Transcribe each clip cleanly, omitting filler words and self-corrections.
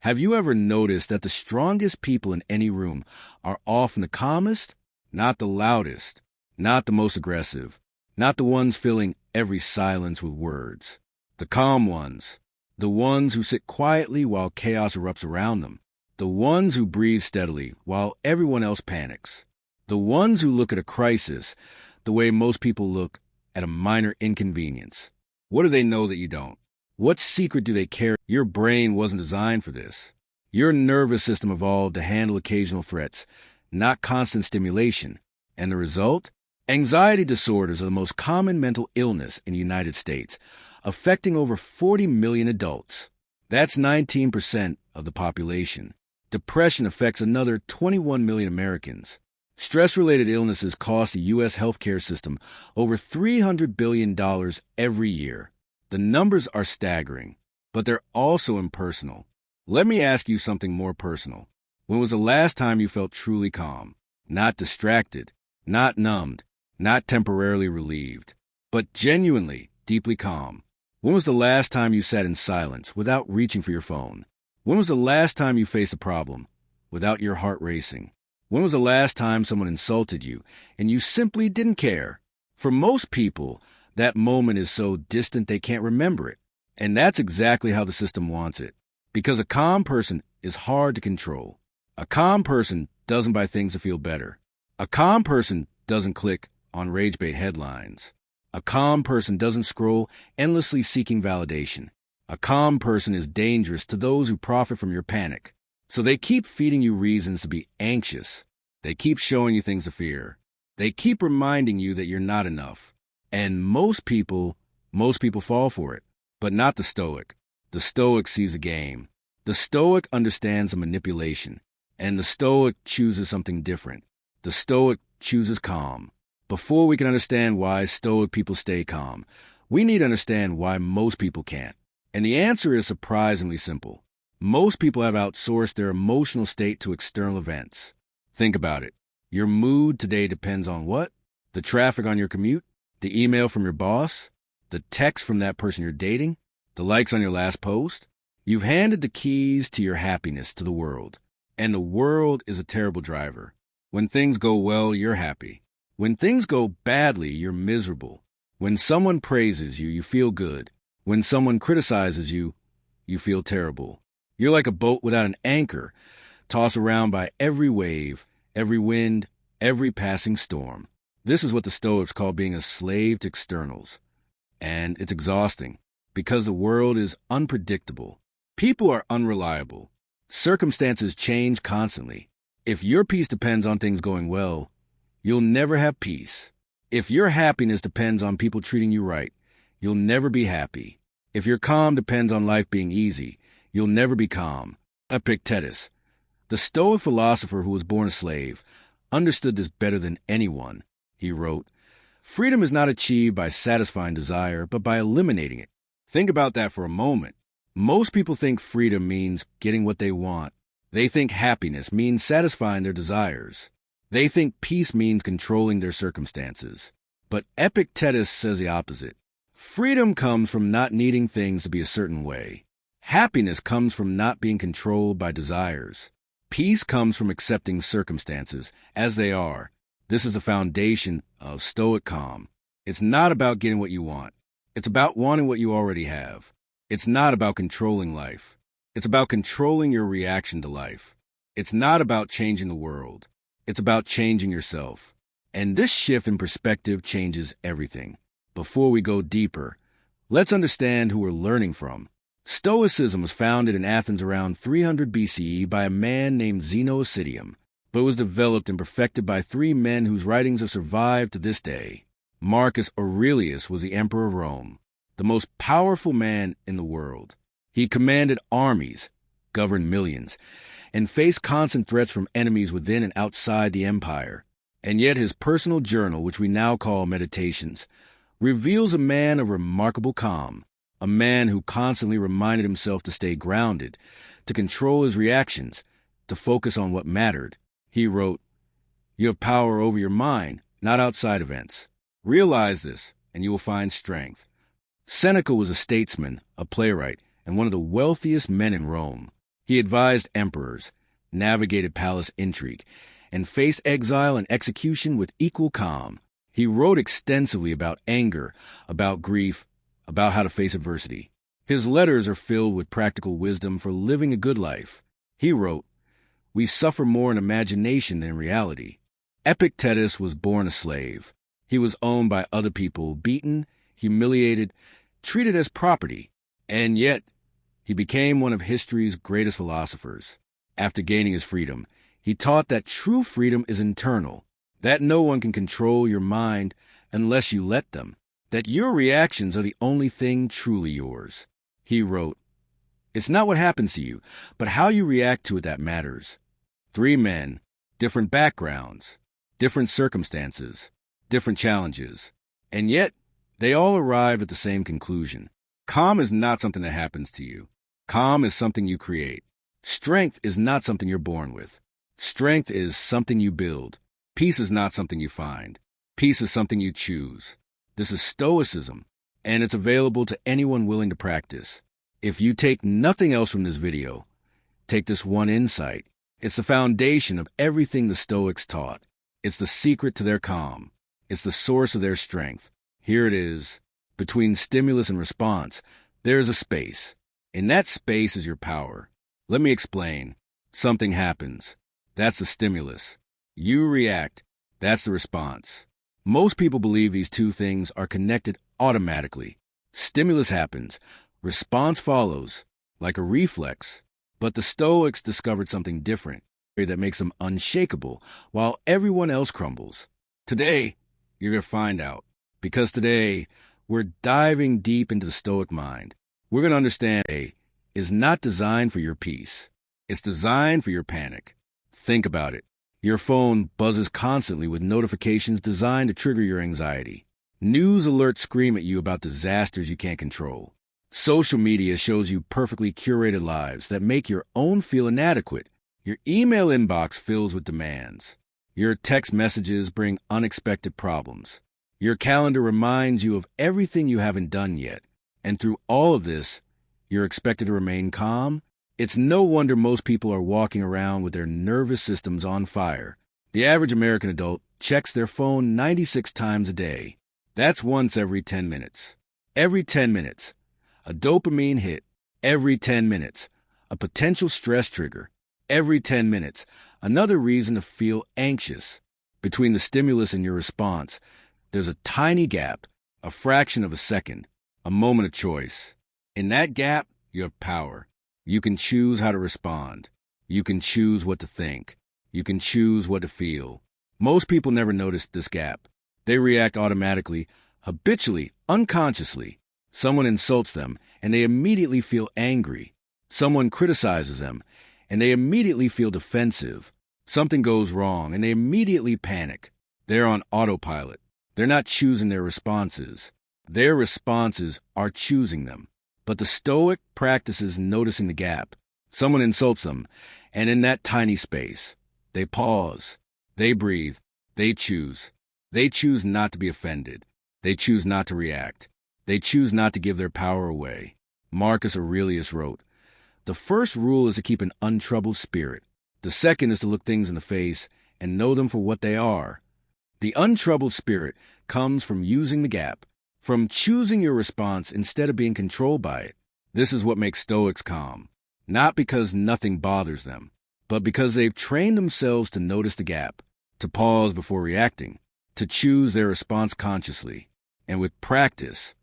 Have you ever noticed that the strongest people in any room are often the calmest, not the loudest, not the most aggressive, not the ones filling every silence with words? The calm ones, the ones who sit quietly while chaos erupts around them, the ones who breathe steadily while everyone else panics, the ones who look at a crisis the way most people look at a minor inconvenience. What do they know that you don't? What secret do they carry? Your brain wasn't designed for this. Your nervous system evolved to handle occasional threats, not constant stimulation. And the result? Anxiety disorders are the most common mental illness in the United States, affecting over 40 million adults. That's 19% of the population. Depression affects another 21 million Americans. Stress-related illnesses cost the U.S. healthcare system over $300 billion every year. The numbers are staggering, but they're also impersonal. Let me ask you something more personal. When was the last time you felt truly calm? Not distracted, not numbed, not temporarily relieved, but genuinely, deeply calm. When was the last time you sat in silence without reaching for your phone? When was the last time you faced a problem without your heart racing? When was the last time someone insulted you and you simply didn't care? For most people, that moment is so distant they can't remember it. And that's exactly how the system wants it. Because a calm person is hard to control. A calm person doesn't buy things to feel better. A calm person doesn't click on rage bait headlines. A calm person doesn't scroll endlessly seeking validation. A calm person is dangerous to those who profit from your panic. So they keep feeding you reasons to be anxious. They keep showing you things to fear. They keep reminding you that you're not enough. And most people fall for it. But not the Stoic. The Stoic sees a game. The Stoic understands the manipulation. And the Stoic chooses something different. The Stoic chooses calm. Before we can understand why Stoic people stay calm, we need to understand why most people can't. And the answer is surprisingly simple. Most people have outsourced their emotional state to external events. Think about it. Your mood today depends on what? The traffic on your commute? The email from your boss? The text from that person you're dating? The likes on your last post? You've handed the keys to your happiness to the world. And the world is a terrible driver. When things go well, you're happy. When things go badly, you're miserable. When someone praises you, you feel good. When someone criticizes you, you feel terrible. You're like a boat without an anchor, tossed around by every wave, every wind, every passing storm. This is what the Stoics call being a slave to externals. And it's exhausting, because the world is unpredictable. People are unreliable. Circumstances change constantly. If your peace depends on things going well, you'll never have peace. If your happiness depends on people treating you right, you'll never be happy. If your calm depends on life being easy, you'll never be calm. Epictetus, the Stoic philosopher who was born a slave, understood this better than anyone. He wrote, "Freedom is not achieved by satisfying desire, but by eliminating it." Think about that for a moment. Most people think freedom means getting what they want. They think happiness means satisfying their desires. They think peace means controlling their circumstances. But Epictetus says the opposite. Freedom comes from not needing things to be a certain way. Happiness comes from not being controlled by desires. Peace comes from accepting circumstances as they are. This is the foundation of Stoic calm. It's not about getting what you want. It's about wanting what you already have. It's not about controlling life. It's about controlling your reaction to life. It's not about changing the world. It's about changing yourself. And this shift in perspective changes everything. Before we go deeper, let's understand who we're learning from. Stoicism was founded in Athens around 300 BCE by a man named Zeno, but was developed and perfected by three men whose writings have survived to this day. Marcus Aurelius was the emperor of Rome, the most powerful man in the world. He commanded armies, governed millions, and faced constant threats from enemies within and outside the empire. And yet his personal journal, which we now call Meditations, reveals a man of remarkable calm, a man who constantly reminded himself to stay grounded, to control his reactions, to focus on what mattered. He wrote, "You have power over your mind, not outside events. Realize this, and you will find strength." Seneca was a statesman, a playwright, and one of the wealthiest men in Rome. He advised emperors, navigated palace intrigue, and faced exile and execution with equal calm. He wrote extensively about anger, about grief, about how to face adversity. His letters are filled with practical wisdom for living a good life. He wrote, "We suffer more in imagination than in reality." Epictetus was born a slave. He was owned by other people, beaten, humiliated, treated as property, and yet he became one of history's greatest philosophers. After gaining his freedom, he taught that true freedom is internal, that no one can control your mind unless you let them, that your reactions are the only thing truly yours. He wrote, "It's not what happens to you, but how you react to it that matters." 3 men, different backgrounds, different circumstances, different challenges, and yet they all arrived at the same conclusion. Calm is not something that happens to you. Calm is something you create. Strength is not something you're born with. Strength is something you build. Peace is not something you find. Peace is something you choose. This is Stoicism, and it's available to anyone willing to practice. If you take nothing else from this video, take this one insight. It's the foundation of everything the Stoics taught. It's the secret to their calm. It's the source of their strength. Here it is. Between stimulus and response, there is a space. In that space is your power. Let me explain. Something happens. That's the stimulus. You react. That's the response. Most people believe these two things are connected automatically. Stimulus happens. Response follows, like a reflex. But the Stoics discovered something different that makes them unshakable, while everyone else crumbles. Today, you're going to find out. Because today, we're diving deep into the Stoic mind. We're going to understand A is not designed for your peace. It's designed for your panic. Think about it. Your phone buzzes constantly with notifications designed to trigger your anxiety. News alerts scream at you about disasters you can't control. Social media shows you perfectly curated lives that make your own feel inadequate. Your email inbox fills with demands. Your text messages bring unexpected problems. Your calendar reminds you of everything you haven't done yet. And through all of this, you're expected to remain calm? It's no wonder most people are walking around with their nervous systems on fire. The average American adult checks their phone 96 times a day. That's once every 10 minutes. Every 10 minutes. A dopamine hit. Every 10 minutes. A potential stress trigger. Every 10 minutes. Another reason to feel anxious. Between the stimulus and your response, there's a tiny gap, a fraction of a second, a moment of choice. In that gap, you have power. You can choose how to respond. You can choose what to think. You can choose what to feel. Most people never notice this gap. They react automatically, habitually, unconsciously. Someone insults them, and they immediately feel angry. Someone criticizes them, and they immediately feel defensive. Something goes wrong, and they immediately panic. They're on autopilot. They're not choosing their responses. Their responses are choosing them. But the Stoic practices noticing the gap. Someone insults them, and in that tiny space, they pause. They breathe. They choose. They choose not to be offended. They choose not to react. They choose not to give their power away. Marcus Aurelius wrote, "The first rule is to keep an untroubled spirit. The second is to look things in the face and know them for what they are." The untroubled spirit comes from using the gap, from choosing your response instead of being controlled by it. This is what makes Stoics calm, not because nothing bothers them, but because they've trained themselves to notice the gap, to pause before reacting, to choose their response consciously. And with practice,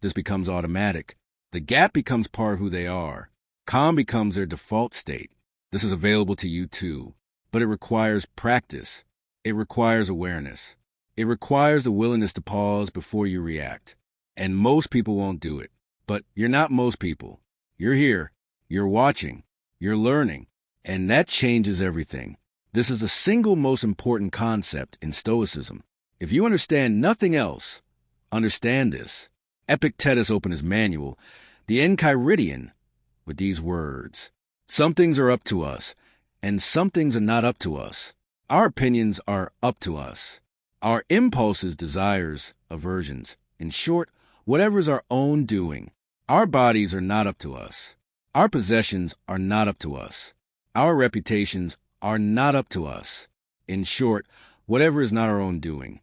this becomes automatic. The gap becomes part of who they are. Calm becomes their default state. This is available to you too, but it requires practice. It requires awareness. It requires the willingness to pause before you react. And most people won't do it. But you're not most people. You're here. You're watching. You're learning. And that changes everything. This is the single most important concept in Stoicism. If you understand nothing else, understand this. Epictetus opened his manual, the Enchiridion, with these words: "Some things are up to us, and some things are not up to us. Our opinions are up to us. Our impulses, desires, aversions. In short, whatever is our own doing. Our bodies are not up to us. Our possessions are not up to us. Our reputations are not up to us. In short, whatever is not our own doing.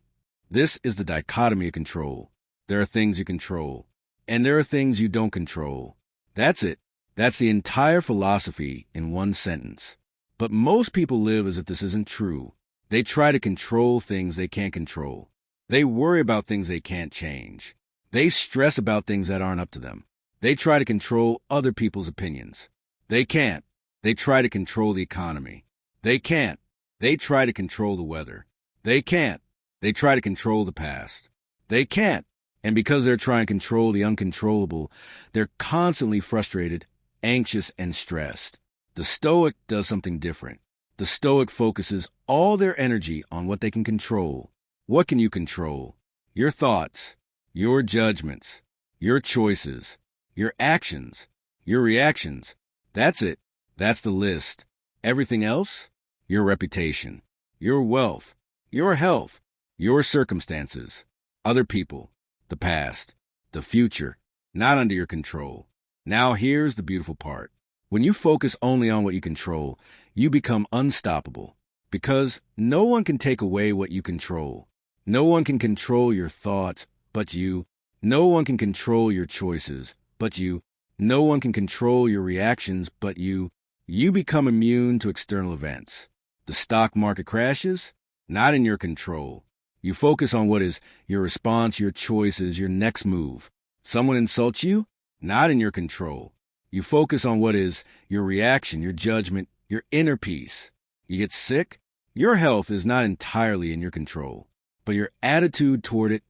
This is the dichotomy of control. There are things you control, and there are things you don't control. That's it. That's the entire philosophy in one sentence. But most people live as if this isn't true. They try to control things they can't control. They worry about things they can't change. They stress about things that aren't up to them. They try to control other people's opinions. They can't. They try to control the economy. They can't. They try to control the weather. They can't. They try to control the past. They can't. And because they're trying to control the uncontrollable, they're constantly frustrated, anxious, and stressed. The Stoic does something different. The Stoic focuses all their energy on what they can control. What can you control? Your thoughts, your judgments, your choices, your actions, your reactions. That's it. That's the list. Everything else? Your reputation, your wealth, your health, your circumstances, other people, the past, the future, not under your control. Now here's the beautiful part. When you focus only on what you control, you become unstoppable, because no one can take away what you control. No one can control your thoughts but you. No one can control your choices but you. No one can control your reactions but you. You become immune to external events. The stock market crashes? Not in your control. You focus on what is your response, your choices, your next move. Someone insults you? Not in your control. You focus on what is your reaction, your judgment, your inner peace. You get sick? Your health is not entirely in your control, but your attitude toward it,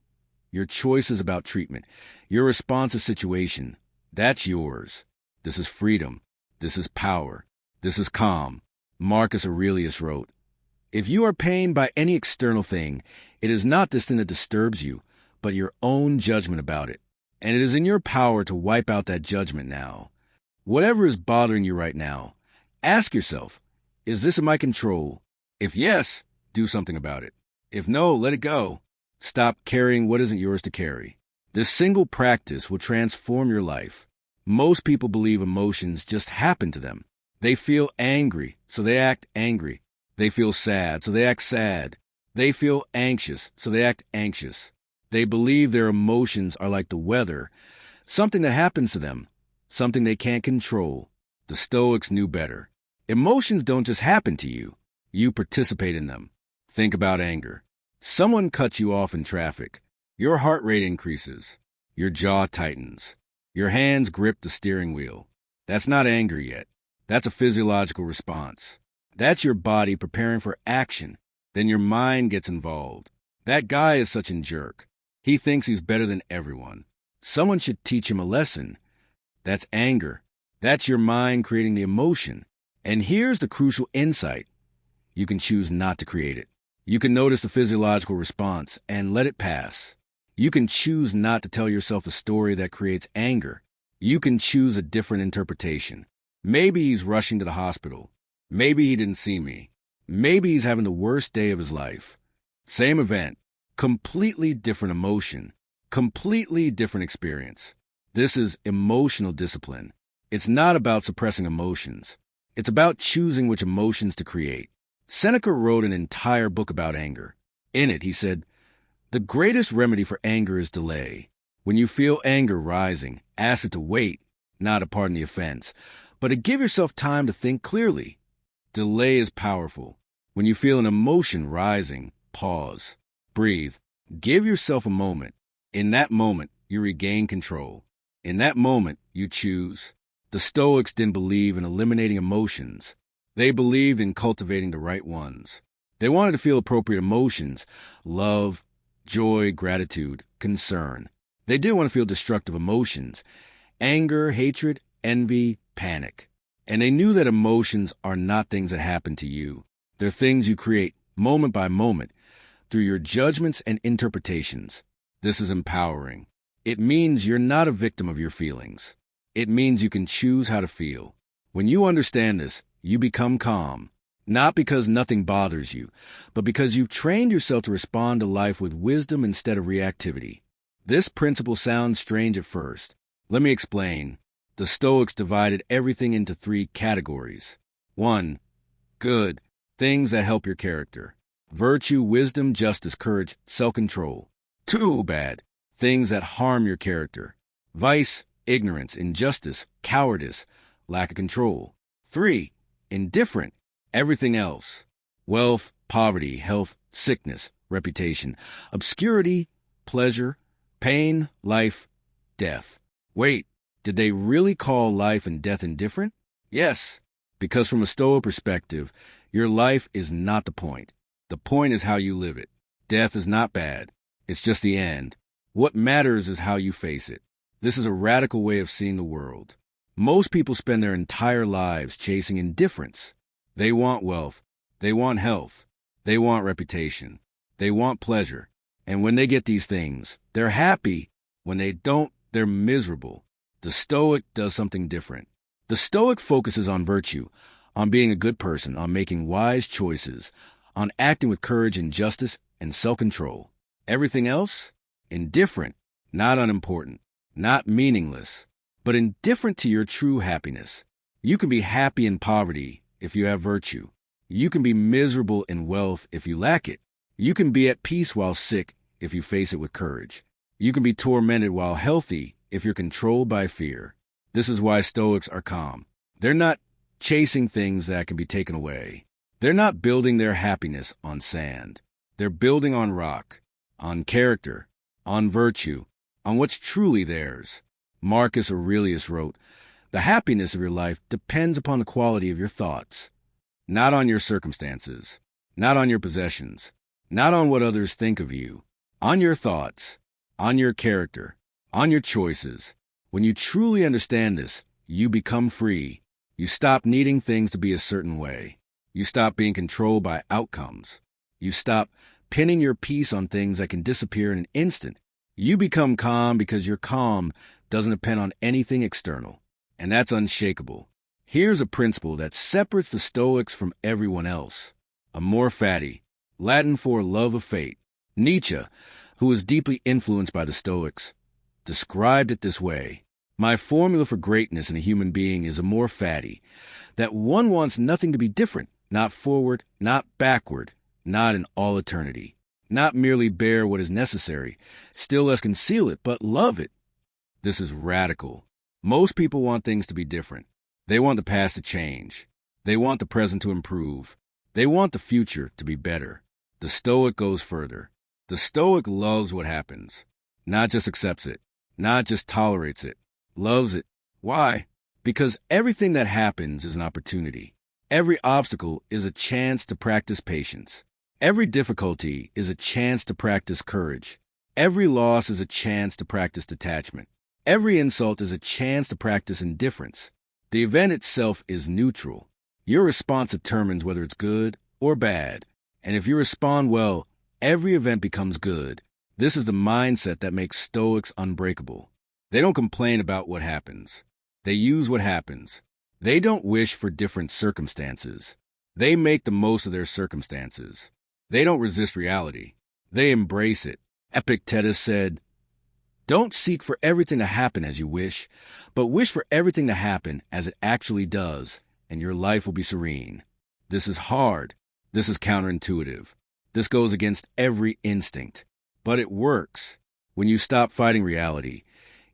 your choices about treatment, your response to situation, that's yours. This is freedom. This is power. This is calm. Marcus Aurelius wrote, "If you are pained by any external thing, it is not this thing that disturbs you, but your own judgment about it. And it is in your power to wipe out that judgment now. Whatever is bothering you right now, ask yourself, is this in my control? If yes, do something about it. If no, let it go. Stop carrying what isn't yours to carry." This single practice will transform your life. Most people believe emotions just happen to them. They feel angry, so they act angry. They feel sad, so they act sad. They feel anxious, so they act anxious. They believe their emotions are like the weather, something that happens to them, something they can't control. The Stoics knew better. Emotions don't just happen to you. You participate in them. Think about anger. Someone cuts you off in traffic. Your heart rate increases. Your jaw tightens. Your hands grip the steering wheel. That's not anger yet. That's a physiological response. That's your body preparing for action. Then your mind gets involved. That guy is such a jerk. He thinks he's better than everyone. Someone should teach him a lesson. That's anger. That's your mind creating the emotion. And here's the crucial insight. You can choose not to create it. You can notice the physiological response and let it pass. You can choose not to tell yourself a story that creates anger. You can choose a different interpretation. Maybe he's rushing to the hospital. Maybe he didn't see me. Maybe he's having the worst day of his life. Same event, completely different emotion, completely different experience. This is emotional discipline. It's not about suppressing emotions. It's about choosing which emotions to create. Seneca wrote an entire book about anger. In it, he said, "The greatest remedy for anger is delay. When you feel anger rising, ask it to wait, not to pardon the offense, but to give yourself time to think clearly. Delay is powerful. When you feel an emotion rising, pause, breathe, give yourself a moment. In that moment, you regain control. In that moment, you choose." The Stoics didn't believe in eliminating emotions. They believed in cultivating the right ones. They wanted to feel appropriate emotions, love, joy, gratitude, concern. They didn't want to feel destructive emotions, anger, hatred, envy, panic. And they knew that emotions are not things that happen to you. They're things you create moment by moment through your judgments and interpretations. This is empowering. It means you're not a victim of your feelings. It means you can choose how to feel. When you understand this, you become calm. Not because nothing bothers you, but because you've trained yourself to respond to life with wisdom instead of reactivity. This principle sounds strange at first. Let me explain. The The Stoics divided everything into three categories. 1. Good, things that help your character. Virtue, wisdom, justice, courage, self-control. 2. Bad, things that harm your character. Vice, ignorance, injustice, cowardice, lack of control. 3. Indifferent, everything else. Wealth, poverty, health, sickness, reputation, obscurity, pleasure, pain, life, death. Wait, did they really call life and death indifferent? Yes, because from a Stoic perspective, your life is not the point. The point is how you live it. Death is not bad. It's just the end. What matters is how you face it. This is a radical way of seeing the world. Most people spend their entire lives chasing indifference. They want wealth. They want health. They want reputation. They want pleasure. And when they get these things, they're happy. When they don't, they're miserable. The Stoic does something different. The Stoic focuses on virtue, on being a good person, on making wise choices, on acting with courage and justice and self-control. Everything else? Indifferent, not unimportant, not meaningless, but indifferent to your true happiness. You can be happy in poverty if you have virtue. You can be miserable in wealth if you lack it. You can be at peace while sick if you face it with courage. You can be tormented while healthy if you're controlled by fear. This is why Stoics are calm. They're not chasing things that can be taken away. They're not building their happiness on sand. They're building on rock, on character, on virtue, on what's truly theirs. Marcus Aurelius wrote, "The happiness of your life depends upon the quality of your thoughts, not on your circumstances, not on your possessions, not on what others think of you, on your thoughts, on your character, on your choices. When you truly understand this, you become free. You stop needing things to be a certain way. You stop being controlled by outcomes. You stop pinning your peace on things that can disappear in an instant. You become calm because your calm doesn't depend on anything external, and that's unshakable. Here's a principle that separates the Stoics from everyone else. Amor fati, Latin for love of fate. Nietzsche, who was deeply influenced by the Stoics, described it this way: "My formula for greatness in a human being is amor fati, that one wants nothing to be different, not forward, not backward, not in all eternity, not merely bear what is necessary, still less conceal it, but love it." This is radical. Most people want things to be different. They want the past to change. They want the present to improve. They want the future to be better. The Stoic goes further. The Stoic loves what happens, not just accepts it, not just tolerates it, loves it. Why? Because everything that happens is an opportunity. Every obstacle is a chance to practice patience. Every difficulty is a chance to practice courage. Every loss is a chance to practice detachment. Every insult is a chance to practice indifference. The event itself is neutral. Your response determines whether it's good or bad. And if you respond well, every event becomes good. This is the mindset that makes Stoics unbreakable. They don't complain about what happens. They use what happens. They don't wish for different circumstances. They make the most of their circumstances. They don't resist reality. They embrace it. Epictetus said, "Don't seek for everything to happen as you wish, but wish for everything to happen as it actually does, and your life will be serene." This is hard. This is counterintuitive. This goes against every instinct. But it works. When you stop fighting reality,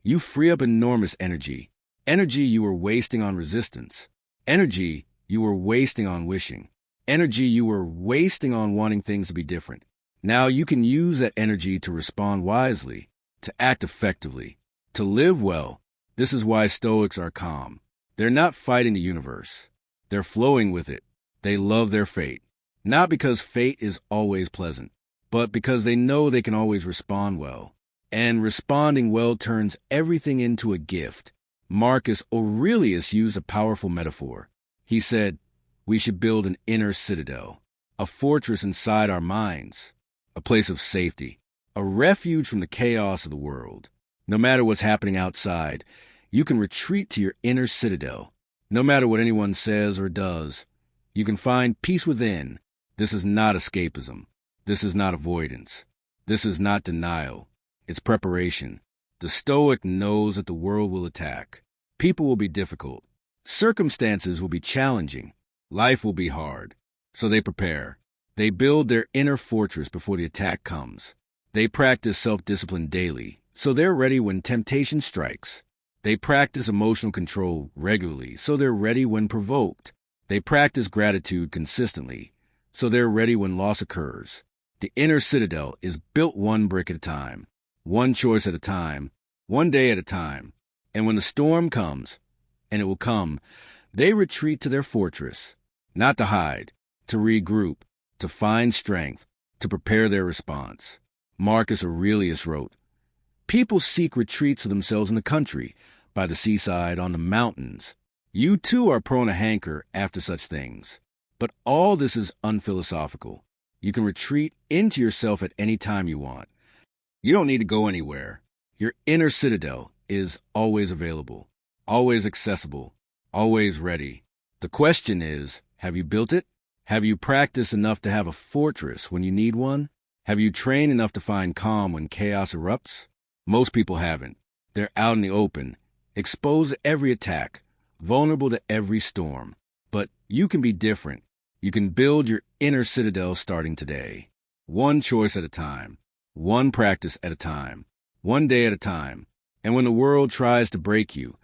you free up enormous energy. Energy you were wasting on resistance. Energy you were wasting on wishing. Energy you were wasting on wanting things to be different. Now you can use that energy to respond wisely, to act effectively, to live well. This is why Stoics are calm. They're not fighting the universe. They're flowing with it. They love their fate. Not because fate is always pleasant, but because they know they can always respond well. And responding well turns everything into a gift. Marcus Aurelius used a powerful metaphor. He said, "We should build an inner citadel, a fortress inside our minds, a place of safety, a refuge from the chaos of the world. No matter what's happening outside, you can retreat to your inner citadel. No matter what anyone says or does, you can find peace within. This is not escapism. This is not avoidance. This is not denial. It's preparation. The Stoic knows that the world will attack. People will be difficult. Circumstances will be challenging. Life will be hard. So they prepare. They build their inner fortress before the attack comes. They practice self-discipline daily, so they're ready when temptation strikes. They practice emotional control regularly, so they're ready when provoked. They practice gratitude consistently, so they're ready when loss occurs. The inner citadel is built one brick at a time, one choice at a time, one day at a time. And when the storm comes, and it will come, they retreat to their fortress, not to hide, to regroup, to find strength, to prepare their response. Marcus Aurelius wrote, "People seek retreats for themselves in the country, by the seaside, on the mountains. You too are prone to hanker after such things. But all this is unphilosophical. You can retreat into yourself at any time you want. You don't need to go anywhere. Your inner citadel is always available, always accessible, always ready. The question is, have you built it? Have you practiced enough to have a fortress when you need one? Have you trained enough to find calm when chaos erupts? Most people haven't. They're out in the open, exposed to every attack, vulnerable to every storm. But you can be different. You can build your inner citadel starting today. One choice at a time, one practice at a time, one day at a time. And when the world tries to break you,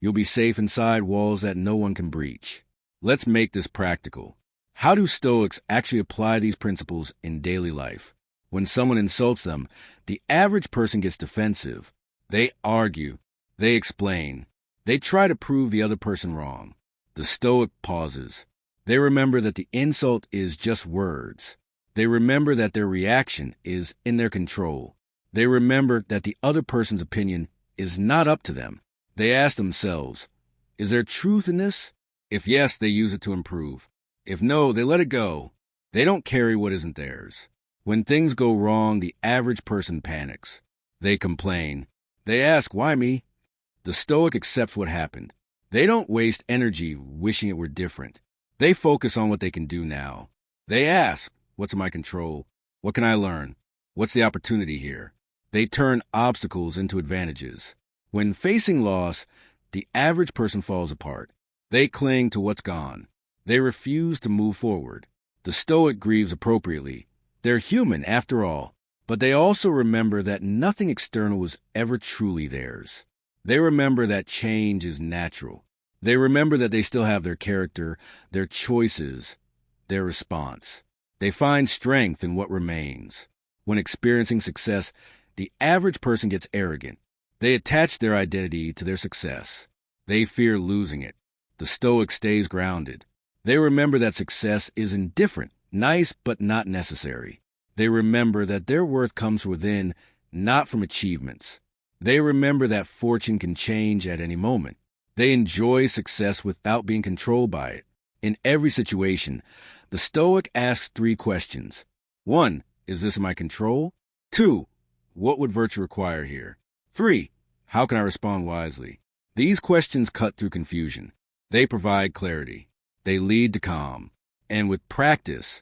you'll be safe inside walls that no one can breach. Let's make this practical. How do Stoics actually apply these principles in daily life? When someone insults them, the average person gets defensive. They argue. They explain. They try to prove the other person wrong. The Stoic pauses. They remember that the insult is just words. They remember that their reaction is in their control. They remember that the other person's opinion is not up to them. They ask themselves, is there truth in this? If yes, they use it to improve. If no, they let it go. They don't carry what isn't theirs. When things go wrong, the average person panics. They complain. They ask, why me? The Stoic accepts what happened. They don't waste energy wishing it were different. They focus on what they can do now. They ask, what's in my control? What can I learn? What's the opportunity here? They turn obstacles into advantages. When facing loss, the average person falls apart. They cling to what's gone. They refuse to move forward. The Stoic grieves appropriately. They're human, after all. But they also remember that nothing external was ever truly theirs. They remember that change is natural. They remember that they still have their character, their choices, their response. They find strength in what remains. When experiencing success, the average person gets arrogant. They attach their identity to their success. They fear losing it. The Stoic stays grounded. They remember that success is indifferent, nice but not necessary. They remember that their worth comes within, not from achievements. They remember that fortune can change at any moment. They enjoy success without being controlled by it. In every situation, the Stoic asks 3 questions. 1, is this in my control? 2, what would virtue require here? 3, how can I respond wisely? These questions cut through confusion. They provide clarity. They lead to calm. And with practice,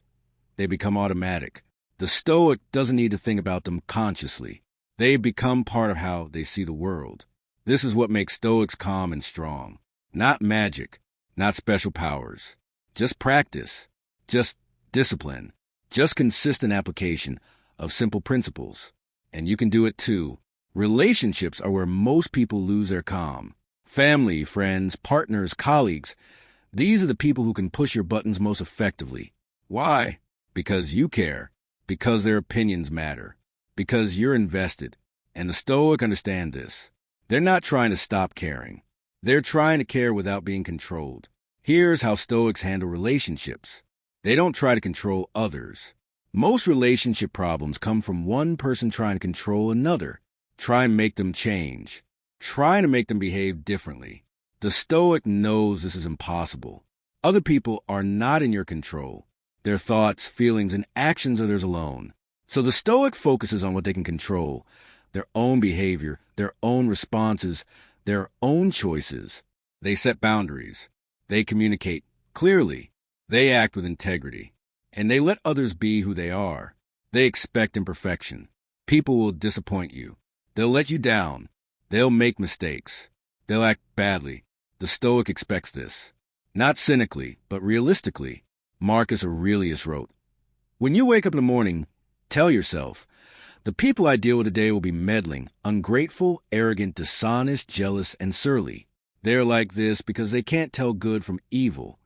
they become automatic. The Stoic doesn't need to think about them consciously. They become part of how they see the world. This is what makes Stoics calm and strong. Not magic, not special powers. Just practice. Just discipline. Just consistent application of simple principles. And you can do it too. Relationships are where most people lose their calm. Family, friends, partners, colleagues. These are the people who can push your buttons most effectively. Why? Because you care. Because their opinions matter. Because you're invested. And the Stoic understand this. They're not trying to stop caring. They're trying to care without being controlled. Here's how Stoics handle relationships. They don't try to control others. Most relationship problems come from one person trying to control another, trying to make them change, trying to make them behave differently. The Stoic knows this is impossible. Other people are not in your control. Their thoughts, feelings, and actions are theirs alone. So the Stoic focuses on what they can control, their own behavior, their own responses, their own choices. They set boundaries. They communicate clearly. They act with integrity. And they let others be who they are. They expect imperfection. People will disappoint you. They'll let you down. They'll make mistakes. They'll act badly. The Stoic expects this. Not cynically, but realistically. Marcus Aurelius wrote, "When you wake up in the morning, tell yourself, the people I deal with today will be meddling, ungrateful, arrogant, dishonest, jealous, and surly. They're like this because they can't tell good from evil."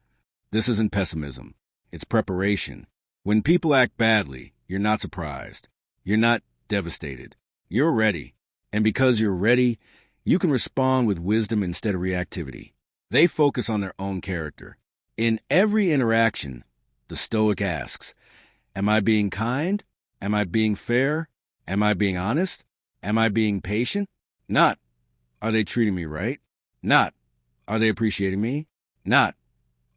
This isn't pessimism. It's preparation. When people act badly, you're not surprised. You're not devastated. You're ready. And because you're ready, you can respond with wisdom instead of reactivity. They focus on their own character. In every interaction, the Stoic asks, am I being kind? Am I being fair? Am I being honest? Am I being patient? Not, are they treating me right? Not, are they appreciating me? Not,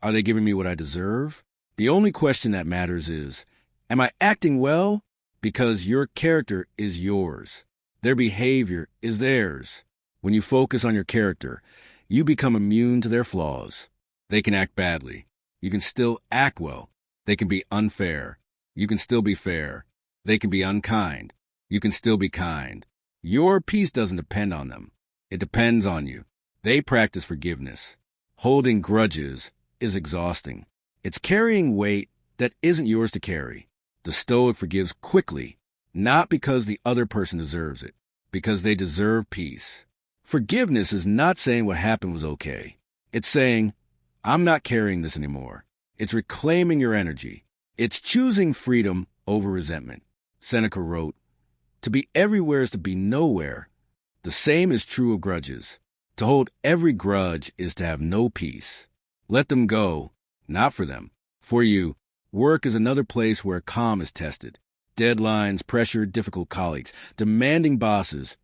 are they giving me what I deserve? The only question that matters is, am I acting well? Because your character is yours. Their behavior is theirs. When you focus on your character, you become immune to their flaws. They can act badly. You can still act well. They can be unfair. You can still be fair. They can be unkind. You can still be kind. Your peace doesn't depend on them. It depends on you. They practice forgiveness. Holding grudges is exhausting. It's carrying weight that isn't yours to carry. The Stoic forgives quickly, not because the other person deserves it, because they deserve peace. Forgiveness is not saying what happened was okay. It's saying, I'm not carrying this anymore. It's reclaiming your energy. It's choosing freedom over resentment. Seneca wrote, "To be everywhere is to be nowhere." The same is true of grudges. To hold every grudge is to have no peace. Let them go, not for them. For you, work is another place where calm is tested. Deadlines, pressure, difficult colleagues, demanding bosses.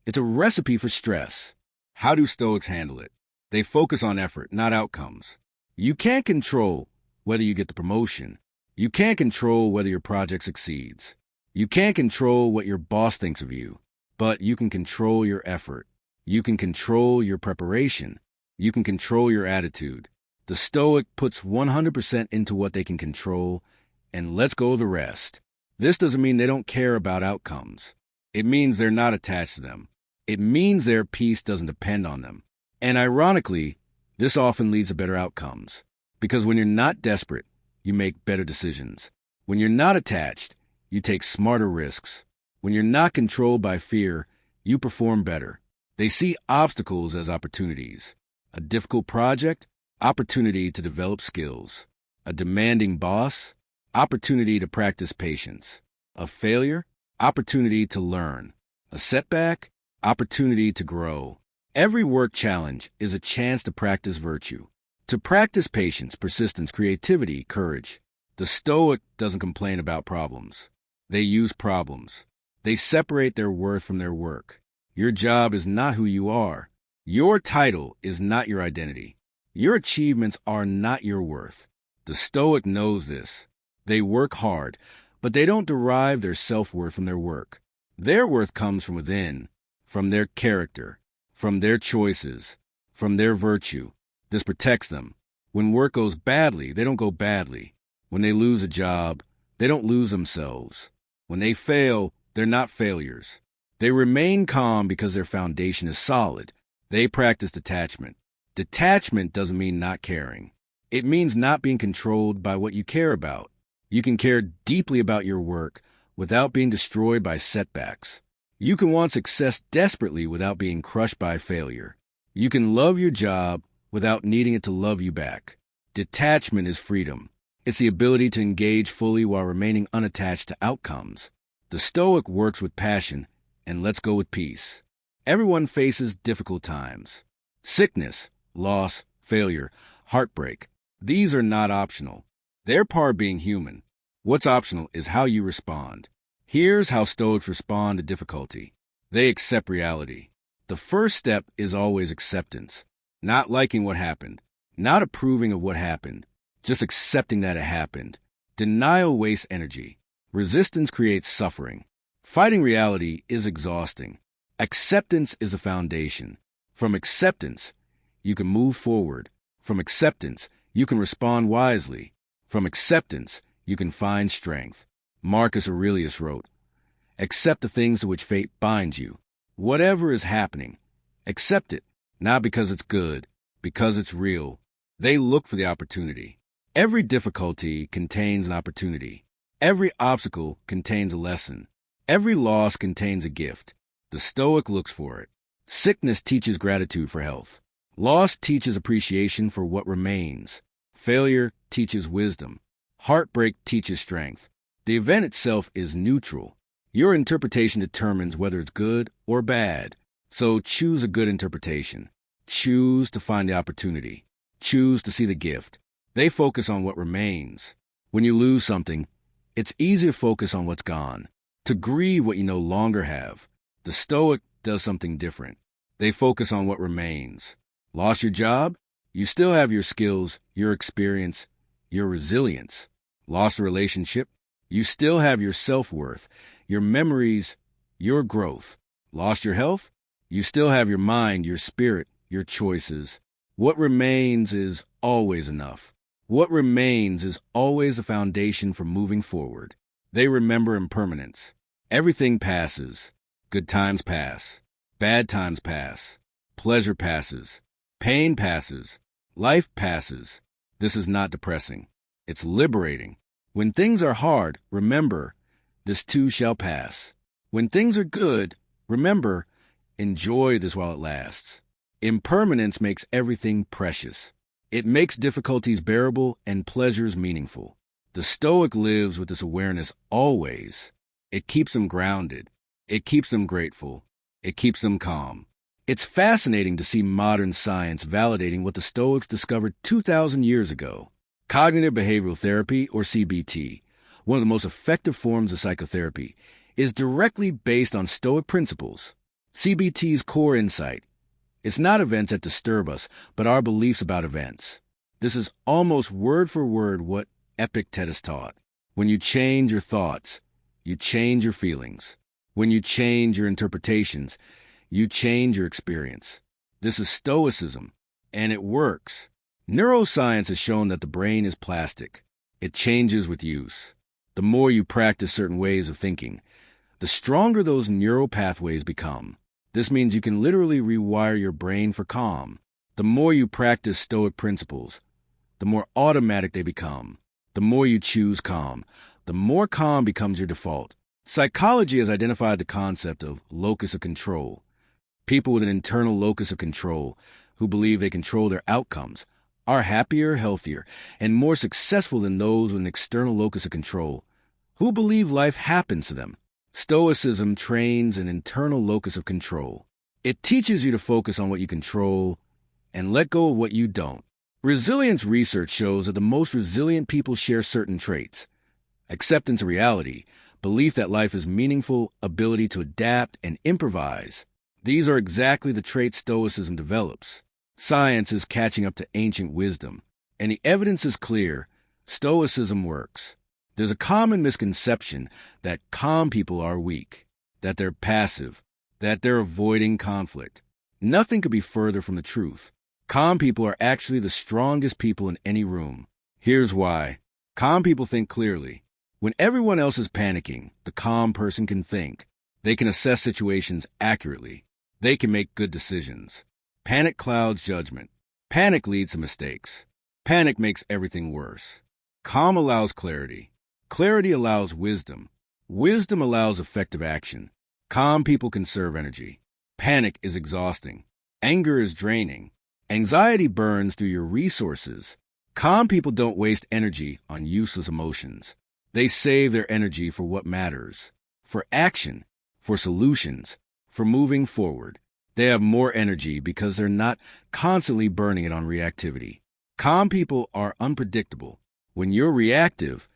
It's a recipe for stress. How do Stoics handle it? They focus on effort, not outcomes. You can't control whether you get the promotion. You can't control whether your project succeeds. You can't control what your boss thinks of you, but you can control your effort. You can control your preparation. You can control your attitude. The Stoic puts 100% into what they can control and lets go of the rest. This doesn't mean they don't care about outcomes. It means they're not attached to them. It means their peace doesn't depend on them. And ironically, this often leads to better outcomes. Because when you're not desperate, you make better decisions. When you're not attached, you take smarter risks. When you're not controlled by fear, you perform better. They see obstacles as opportunities. A difficult project, opportunity to develop skills. A demanding boss, opportunity to practice patience. A failure, opportunity to learn. A setback, opportunity to grow. Every work challenge is a chance to practice virtue. To practice patience, persistence, creativity, courage. The Stoic doesn't complain about problems. They use problems. They separate their worth from their work. Your job is not who you are. Your title is not your identity. Your achievements are not your worth. The Stoic knows this. They work hard, but they don't derive their self-worth from their work. Their worth comes from within, from their character, from their choices, from their virtue. This protects them. When work goes badly, they don't go badly. When they lose a job, they don't lose themselves. When they fail, they're not failures. They remain calm because their foundation is solid. They practice detachment. Detachment doesn't mean not caring. It means not being controlled by what you care about. You can care deeply about your work without being destroyed by setbacks. You can want success desperately without being crushed by failure. You can love your job without needing it to love you back. Detachment is freedom. It's the ability to engage fully while remaining unattached to outcomes. The Stoic works with passion and lets go with peace. Everyone faces difficult times. Sickness, loss, failure, heartbreak. These are not optional. They're part of being human. What's optional is how you respond. Here's how Stoics respond to difficulty. They accept reality. The first step is always acceptance. Not liking what happened. Not approving of what happened. Just accepting that it happened. Denial wastes energy. Resistance creates suffering. Fighting reality is exhausting. Acceptance is a foundation. From acceptance, you can move forward. From acceptance, you can respond wisely. From acceptance, you can find strength. Marcus Aurelius wrote, "Accept the things to which fate binds you. Whatever is happening, accept it. not because it's good, because it's real. They look for the opportunity. Every difficulty contains an opportunity. Every obstacle contains a lesson. Every loss contains a gift. The Stoic looks for it. Sickness teaches gratitude for health. Loss teaches appreciation for what remains. Failure teaches wisdom. Heartbreak teaches strength. The event itself is neutral. Your interpretation determines whether it's good or bad. So choose a good interpretation. Choose to find the opportunity. Choose to see the gift. They focus on what remains. When you lose something, it's easy to focus on what's gone, to grieve what you no longer have. The Stoic does something different. They focus on what remains. Lost your job? You still have your skills, your experience, your resilience. Lost a relationship? You still have your self-worth, your memories, your growth. Lost your health? You still have your mind, your spirit, your choices. What remains is always enough. What remains is always a foundation for moving forward. They remember impermanence. Everything passes. Good times pass. Bad times pass. Pleasure passes. Pain passes. Life passes. This is not depressing. It's liberating. When things are hard, remember, this too shall pass. When things are good, remember, enjoy this while it lasts. Impermanence makes everything precious. It makes difficulties bearable and pleasures meaningful. The Stoic lives with this awareness always. It keeps them grounded. It keeps them grateful. It keeps them calm. It's fascinating to see modern science validating what the Stoics discovered 2,000 years ago. Cognitive behavioral therapy, or CBT, one of the most effective forms of psychotherapy, is directly based on Stoic principles. CBT's core insight: it's not events that disturb us, but our beliefs about events. This is almost word for word what Epictetus taught. When you change your thoughts, you change your feelings. When you change your interpretations, you change your experience. This is Stoicism, and it works. Neuroscience has shown that the brain is plastic. It changes with use. The more you practice certain ways of thinking, the stronger those neural pathways become. This means you can literally rewire your brain for calm. The more you practice Stoic principles, the more automatic they become. The more you choose calm, the more calm becomes your default. Psychology has identified the concept of locus of control. People with an internal locus of control, who believe they control their outcomes, are happier, healthier, and more successful than those with an external locus of control, who believe life happens to them. Stoicism trains an internal locus of control. It teaches you to focus on what you control and let go of what you don't. Resilience research shows that the most resilient people share certain traits: acceptance of reality, belief that life is meaningful, ability to adapt and improvise. These are exactly the traits Stoicism develops. Science is catching up to ancient wisdom, and the evidence is clear. Stoicism works. There's a common misconception that calm people are weak, that they're passive, that they're avoiding conflict. Nothing could be further from the truth. Calm people are actually the strongest people in any room. Here's why. Calm people think clearly. When everyone else is panicking, the calm person can think. They can assess situations accurately. They can make good decisions. Panic clouds judgment. Panic leads to mistakes. Panic makes everything worse. Calm allows clarity. Clarity allows wisdom. Wisdom allows effective action. Calm people conserve energy. Panic is exhausting. Anger is draining. Anxiety burns through your resources. Calm people don't waste energy on useless emotions. They save their energy for what matters, for action, for solutions, for moving forward. They have more energy because they're not constantly burning it on reactivity. Calm people are unpredictable. When you're reactive,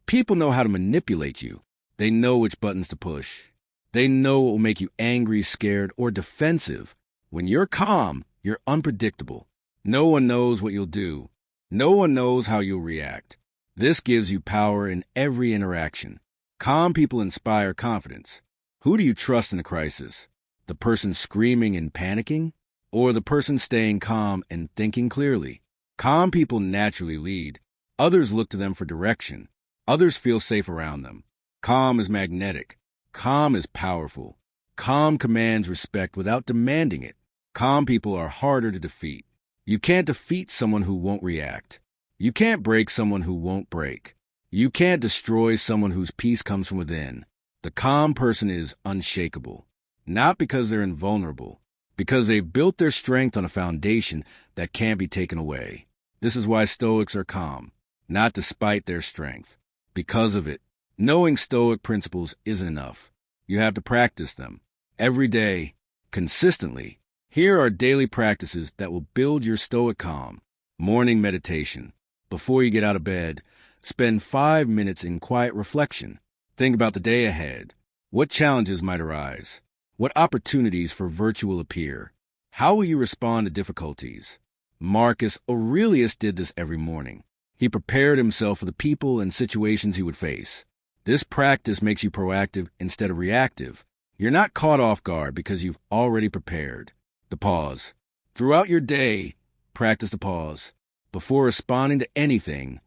people know how to manipulate you. They know which buttons to push. They know what will make you angry, scared, or defensive. When you're calm, you're unpredictable. No one knows what you'll do. No one knows how you'll react. This gives you power in every interaction. Calm people inspire confidence. Who do you trust in a crisis? The person screaming and panicking, or the person staying calm and thinking clearly? Calm people naturally lead. Others look to them for direction. Others feel safe around them. Calm is magnetic. Calm is powerful. Calm commands respect without demanding it. Calm people are harder to defeat. You can't defeat someone who won't react. You can't break someone who won't break. You can't destroy someone whose peace comes from within. The calm person is unshakable, not because they're invulnerable, because they've built their strength on a foundation that can't be taken away. This is why Stoics are calm, not despite their strength. Because of it, knowing Stoic principles isn't enough. You have to practice them every day, consistently. Here are daily practices that will build your Stoic calm. Morning meditation. Before you get out of bed, spend 5 minutes in quiet reflection. Think about the day ahead. What challenges might arise? What opportunities for virtue will appear? How will you respond to difficulties? Marcus Aurelius did this every morning. He prepared himself for the people and situations he would face. This practice makes you proactive instead of reactive. You're not caught off guard because you've already prepared. The pause. Throughout your day, practice the pause. Before responding to anything,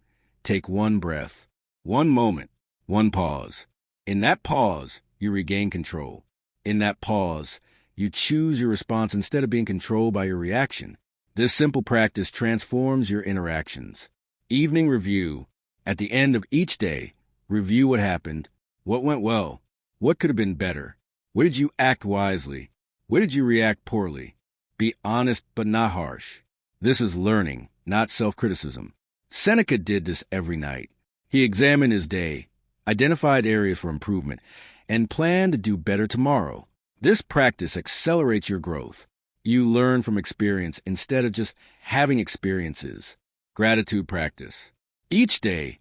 take one breath, one moment, one pause. In that pause, you regain control. In that pause, you choose your response instead of being controlled by your reaction. This simple practice transforms your interactions. Evening review. At the end of each day, review what happened, what went well, what could have been better, where did you act wisely, where did you react poorly. Be honest but not harsh. This is learning, not self-criticism. Seneca did this every night. He examined his day, identified areas for improvement, and planned to do better tomorrow. This practice accelerates your growth. You learn from experience instead of just having experiences. Gratitude practice. Each day,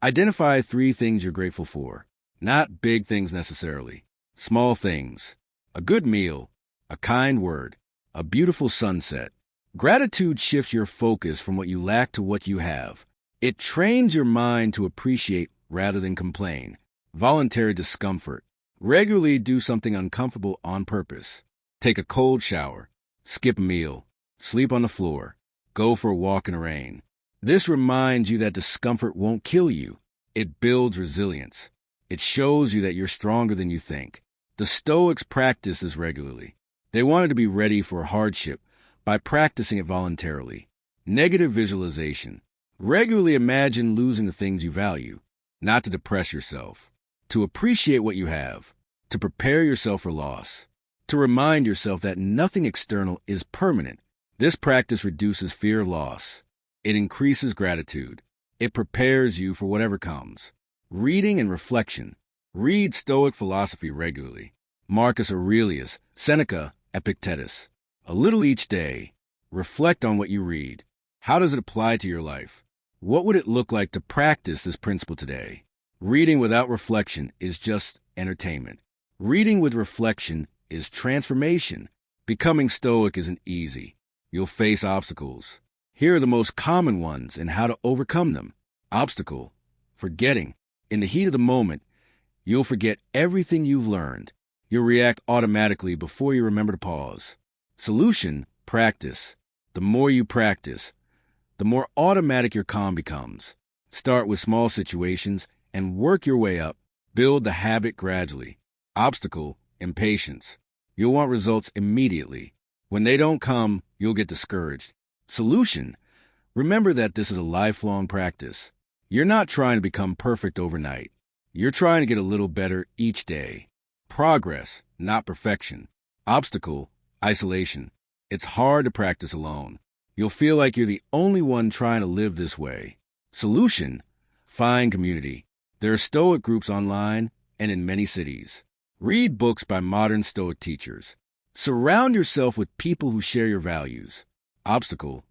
identify 3 things you're grateful for. Not big things necessarily. Small things. A good meal, a kind word, a beautiful sunset. Gratitude shifts your focus from what you lack to what you have. It trains your mind to appreciate rather than complain. Voluntary discomfort. Regularly do something uncomfortable on purpose. Take a cold shower. Skip a meal. Sleep on the floor. Go for a walk in the rain. This reminds you that discomfort won't kill you. It builds resilience. It shows you that you're stronger than you think. The Stoics practice this regularly. They wanted to be ready for hardship by practicing it voluntarily. Negative visualization. Regularly imagine losing the things you value, not to depress yourself. To appreciate what you have. To prepare yourself for loss. To remind yourself that nothing external is permanent. This practice reduces fear of loss. It increases gratitude. It prepares you for whatever comes. Reading and reflection. Read Stoic philosophy regularly. Marcus Aurelius, Seneca, Epictetus. A little each day. Reflect on what you read. How does it apply to your life? What would it look like to practice this principle today? Reading without reflection is just entertainment. Reading with reflection is transformation. Becoming Stoic isn't easy. You'll face obstacles. Here are the most common ones and how to overcome them. Obstacle. Forgetting. In the heat of the moment, you'll forget everything you've learned. You'll react automatically before you remember to pause. Solution. Practice. The more you practice, the more automatic your calm becomes. Start with small situations and work your way up. Build the habit gradually. Obstacle. Impatience. You'll want results immediately. When they don't come, you'll get discouraged. Solution. Remember that this is a lifelong practice. You're not trying to become perfect overnight. You're trying to get a little better each day. Progress, not perfection. Obstacle. Isolation. It's hard to practice alone. You'll feel like you're the only one trying to live this way. Solution. Find community. There are Stoic groups online and in many cities. Read books by modern Stoic teachers. Surround yourself with people who share your values. Obstacle.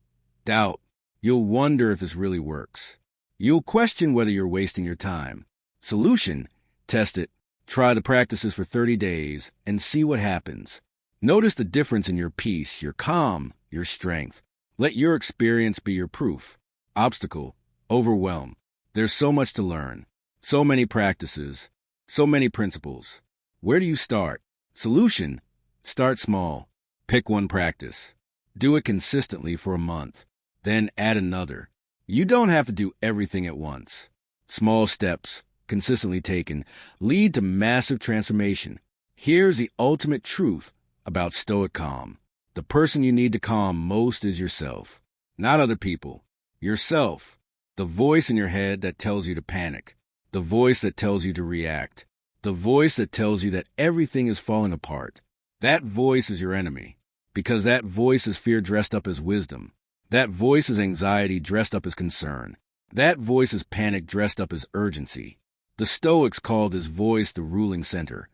Doubt. You'll wonder if this really works. You'll question whether you're wasting your time. Solution. Test it. Try the practices for 30 days and see what happens. Notice the difference in your peace, your calm, your strength. Let your experience be your proof. Obstacle. Overwhelm. There's so much to learn. So many practices. So many principles. Where do you start? Solution. Start small. Pick one practice. Do it consistently for a month. Then add another. You don't have to do everything at once. Small steps, consistently taken, lead to massive transformation. Here's the ultimate truth about Stoic calm. The person you need to calm most is yourself. Not other people. Yourself. The voice in your head that tells you to panic. The voice that tells you to react. The voice that tells you that everything is falling apart. That voice is your enemy, because that voice is fear dressed up as wisdom. That voice is anxiety dressed up as concern. That voice is panic dressed up as urgency. The Stoics call this voice the ruling center.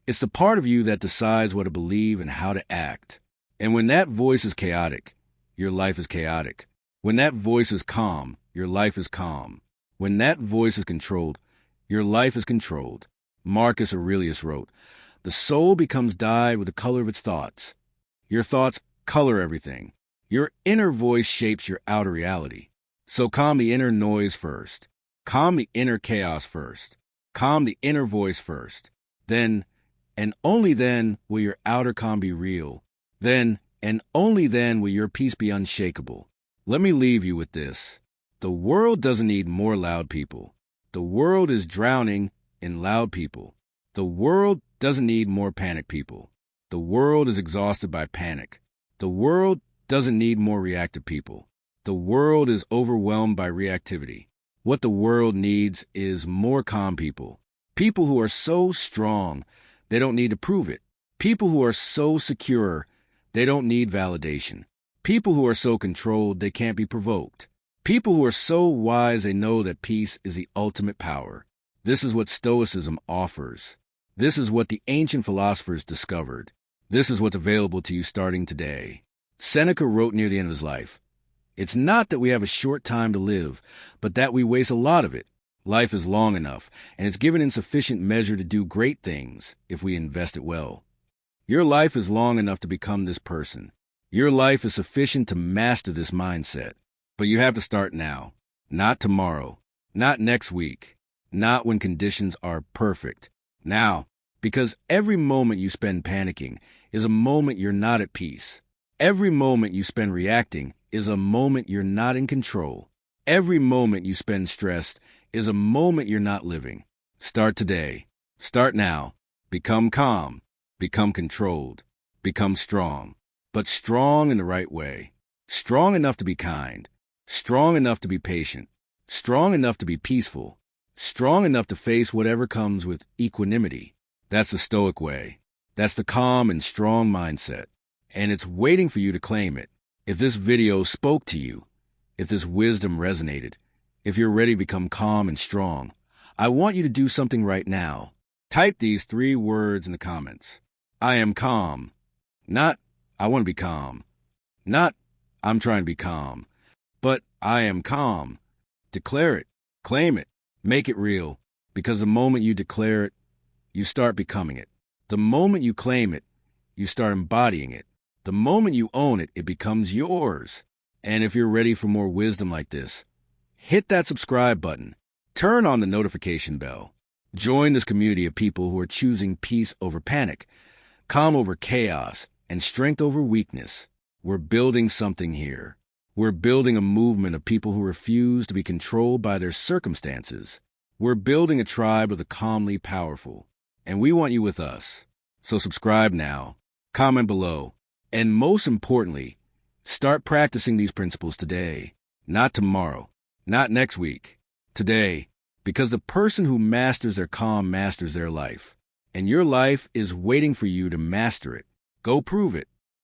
It's the part of you that decides what to believe and how to act. And when that voice is chaotic, your life is chaotic. When that voice is calm, your life is calm. When that voice is controlled, your life is controlled. Marcus Aurelius wrote, "The soul becomes dyed with the color of its thoughts." Your thoughts color everything. Your inner voice shapes your outer reality. So calm the inner noise first. Calm the inner chaos first. Calm the inner voice first. Then, and only then, will your outer calm be real. Then, and only then, will your peace be unshakable. Let me leave you with this. The world doesn't need more loud people. The world is drowning in loud people. The world doesn't need more panic people. The world is exhausted by panic. The world doesn't need more reactive people. The world is overwhelmed by reactivity. What the world needs is more calm people. People who are so strong, they don't need to prove it. People who are so secure, they don't need validation. People who are so controlled, they can't be provoked. People who are so wise, they know that peace is the ultimate power. This is what Stoicism offers. This is what the ancient philosophers discovered. This is what's available to you starting today. Seneca wrote near the end of his life, "It's not that we have a short time to live, but that we waste a lot of it. Life is long enough, and it's given in sufficient measure to do great things if we invest it well." Your life is long enough to become this person. Your life is sufficient to master this mindset. But you have to start now, not tomorrow, not next week, not when conditions are perfect. Now, because every moment you spend panicking is a moment you're not at peace. Every moment you spend reacting is a moment you're not in control. Every moment you spend stressed is a moment you're not living. Start today. Start now. Become calm. Become controlled. Become strong. But strong in the right way. Strong enough to be kind. Strong enough to be patient. Strong enough to be peaceful. Strong enough to face whatever comes with equanimity. That's the Stoic way. That's the calm and strong mindset. And it's waiting for you to claim it. If this video spoke to you, if this wisdom resonated, if you're ready to become calm and strong, I want you to do something right now. Type these 3 words in the comments. I am calm. Not, I want to be calm. Not, I'm trying to be calm. But I am calm. Declare it. Claim it. Make it real. Because the moment you declare it, you start becoming it. The moment you claim it, you start embodying it. The moment you own it, it becomes yours. And if you're ready for more wisdom like this, hit that subscribe button. Turn on the notification bell. Join this community of people who are choosing peace over panic, calm over chaos, and strength over weakness. We're building something here. We're building a movement of people who refuse to be controlled by their circumstances. We're building a tribe of the calmly powerful. And we want you with us. So subscribe now, comment below, and most importantly, start practicing these principles today, not tomorrow, not next week, today, because the person who masters their calm masters their life, and your life is waiting for you to master it. Go prove it.